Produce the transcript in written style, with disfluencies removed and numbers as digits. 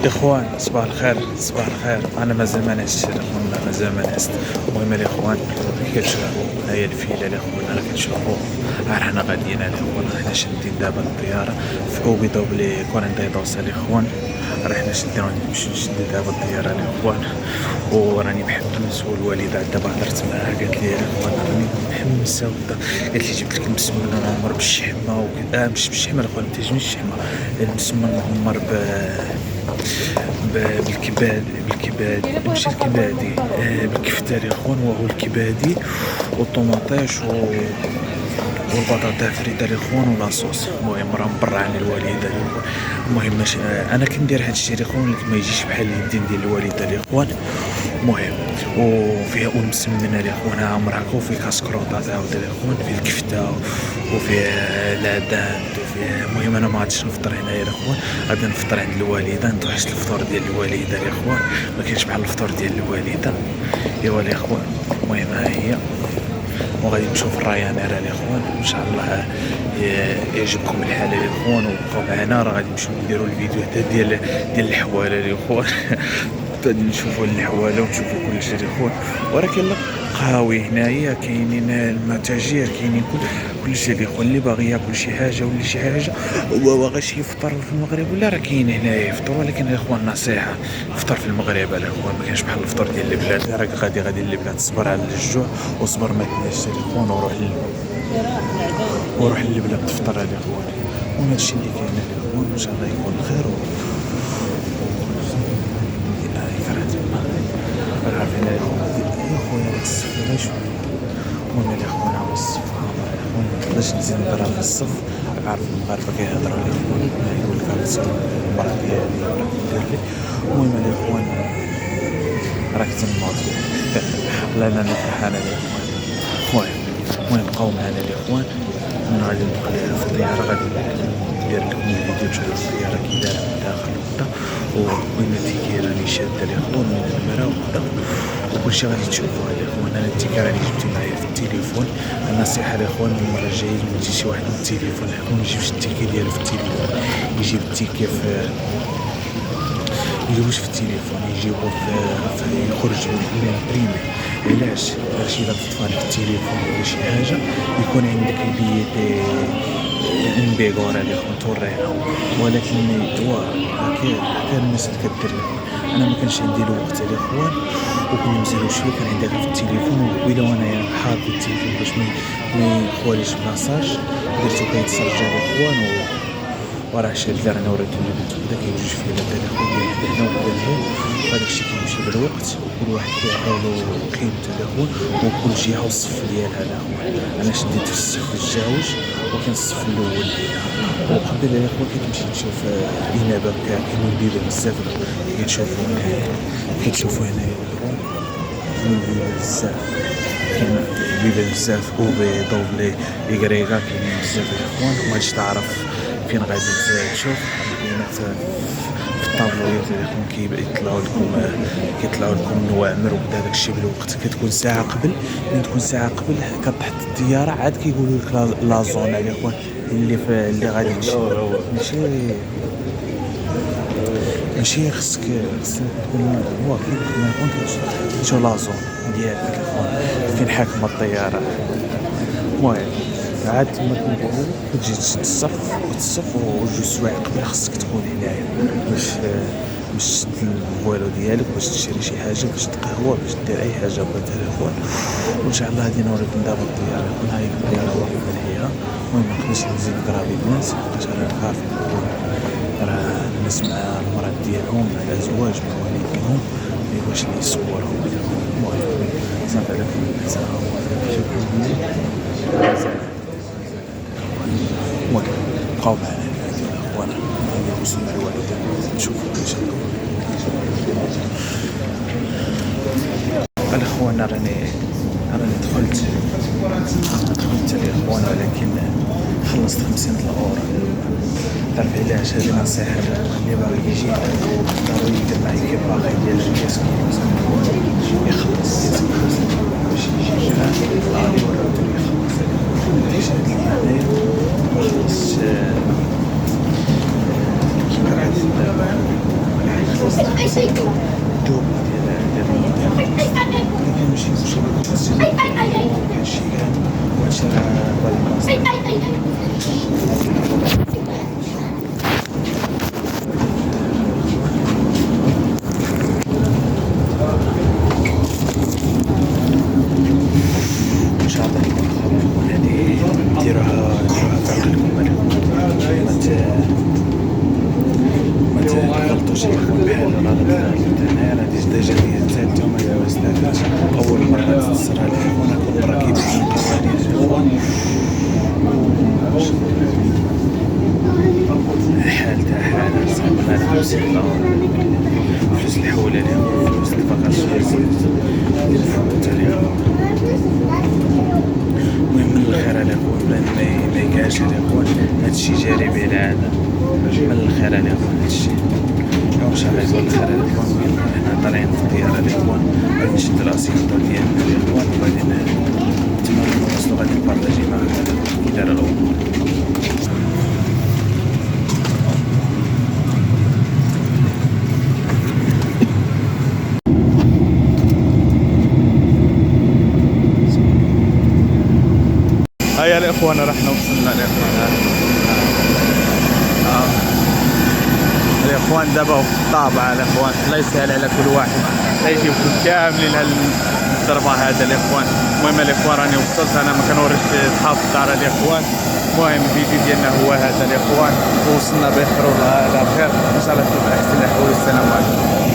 اخوان صباح الخير صباح الخير. انا مازال ما نعستش الاخوان، مازال ما نعست. المهم الاخوان كي كتشوفوا هاهي الفيله الاخوان راه كتشوفوا، حنا غاديين الاخوان، حنا شادين دابا الطياره في اوبي دوبلي كورنتي دوسا الاخوان. راه حنا شدينا نمشيو نشدو دابا الطياره الاخوان، وراني محمس والوالده دابا هضرت معاها قالت لي الاخوان راني محمسه وكذا، قالت لي جبت لك المسمن المعمر بالشحمه وكذا، مش بالشحمه الاخوان، ما تعجبنيش الشحمه، المسمن المعمر بالكباد ماشي الكبادي، بالكفتة الاخوان، وهو الكبادي والطوماطيش والبطاطا فريتا الاخوان ولاصوص. المهم راه مبرع عن الوالده الاخوان. المهم ماشي انا كندير هادشي الاخوان ولكن ما يجيش بحال اليدين ديال الوالده الاخوان. المهم وفيها مسمنه الاخوان عمرها، وفيه كاسكروطات عاود الاخوان، فيه الكفته وفيه العداد وفيه. المهم انا ما غاديش نفطر هنايا الاخوان، غادي نفطر عند الوالده، ندوحش الفطور ديال الوالده الاخوان، ما كاينش بحال الفطور ديال الوالده ايوا الاخوان. المهم ها هي، وغادي نشوف الرايانير الاخوان ان شاء الله يعجبكم الحال الاخوان، وبقاو معنا راه غادي نمشيو نديروا الفيديو حتى ديال الحواله الاخوان غادي نشوفوا الحواله ونشوفوا كلشي الاخوان. وراه كاين القهاوي هنايا، كاينين المتاجر، كاينين كلشي الاخوان. اللي باغي ياكل شي حاجه ولا شي حاجه وباغاش يفطر في المغرب ولا راه كاين هنايا يفطر، ولكن الاخوان نصيحه فطر في المغرب الاخوان، ما كاينش بحال الفطور ديال البلاد. راك غادي للبلاد، صبر على الجوع وصبر ما تنساش الاخوان، وروح للبلاد تفطر الاخوان. وهادشي اللي كاين الاخوان، ان شاء الله يكون خير عارفين يا خويا هاد الصف لا شويه. المهم الاخوان عاود الصف عامر الاخوان، مقدرش نزيد نهضر في الصف، عارف المغاربه كيهضروا الاخوان، يقول لك غنسول المراه ديالي ولا كدير لي. المهم الاخوان راك تنوض لا انا فرحان الاخوان. المهم بقاو معنا الاخوان، من غادي ندخل في الطياره، غادي ندير لكم الفيديو تشوفوا الطياره كي دايره من الداخل وكذا، وين التيكي راني شاده الاخوان من المرا وكذا، وكلشي غادي تشوفوه الاخوان. انا التيكي راني جبتو معايا في التليفون. النصيحه الاخوان المره الجايه ملي يجي شي واحد من التليفون الاخوان ما يجيبش التيكي ديالو في التليفون، يجيب التيكي في يجيبوش في التليفون، يجيبو في يخرج من بريمي. علاش الا تطفى لك التليفون ولا شي حاجه يكون عندك البيتي نبيغورا اللي خون توريهم، ولكن كان الناس اللي كدير لهم. انا ما كانش عندي الوقت الاخوان، وكنا مزيرو شويه كان عندي في التليفون، وإلا وانا حاط التليفون باش ما يخواليش بلاصاج درتو كيتسرج الاخوان. وراه شاد اللي رانا وريتو لكم بدا كاين جوج فيلات الاخوان، وحده هنا وحده هنا، وهذاك الشيء كيمشي بالوقت، وكل واحد كيعطيو قيمته الاخوان، وكل جهه والصف ديالها الاخوان. انا شديت في الصف الجاوج وكان الصف الاول، وقبل الاخوان كنمشي نشوف الانابه كاينين البيبان بزاف كتشوفوا هنايا الاخوان، البيبان بزاف، كاين البيبان بزاف، اوبي دوبلي يكريكا كاينين بزاف الاخوان. وماغاديش تعرف فين غادي تشوف في الطابلويات الاخوان كيطلعوا لكم نوامر وكذا. داك الشيء بالوقت كتكون ساعه قبل، من تكون ساعه قبل كتحط الطياره عاد كيقولوا لك لا زون الاخوان اللي غادي تمشي. ماشي خصك تكون هو كيف ما يكون كيشوف لا زون ديالك الاخوان فين حاكمه الطياره. المهم عاد تما كتجي تشد الصف وجوج سوايع قبل خصك تكون هنايا باش تشد الفوالو ديالك، باش تشري شي حاجه، باش تقهوى، باش دير اي حاجه بغيتها الاخوان. وان شاء الله غادي نوريكم دابا الطياره يكون هاي الطياره واقفه لهيها. المهم مقدرش نزيد نقرابي الناس باش انا عارفين راه الناس مع المرات ديالهم مع الازواج مع والديهم ميبغيوش اللي يصورهم. المهم صافي عليكم السلام عليكم. المهم بقاو معنا الفيديو الاخوان، نوصل مع الوالدين نشوفوا ان شاء الله. الاخوان راني دخلت الاخوان، ولكن خلصت 50 الاورو. تعرف علاش؟ هذه نصيحه اللي باغي يجي ضروري يدير معايا كي باغي ديال الكاس يخلص باش يجي غادي يوريو يخلص. ماديش هاد هنايا خلص الدوبله ديال ولكن ماشي مشكل هادشي كاع وهادشي راه بالبلاصه. ان شاء الله يكون خير الاخوان. هادي ديروها في عقلكم ما تغلطوش الاخوان بحال الغلط هنايا. راه ديجا هي الثالثه وما دازت اول مره تصرا لي اخوان. كل مره كيبان الكواليس اخوان حال تا حال صعب على بسيطه. فلوس الحوله لهم فلوس الفقر المهم من الخير عليكم ما يكاش عليكم. هادشي جاري به العاده من الخير عليكم هادشي. ان شاء الله يكون الخير عليكم. حنا طالعين في الطياره الاخوان غادي نشد الاسينطه ديالنا الاخوان وغادي نتمنى نوصلوا غادي نبارطاجي معكم كي داير الامور. هيا الاخوان رحنا وصلنا الاخوان. الاخوان دابا في الطابع الاخوان. الله يسهل على كل واحد لا يجيبكم كاملين هالضربه هذا الاخوان. المهم الاخوان راني وصلت. انا ما كنوريش صحاب الدار الاخوان. المهم الفيديو ديالنا هو هذا الاخوان. وصلنا بخير ولا على خير ان شاء الله. تكون احسن الاحوال. السلام عليكم.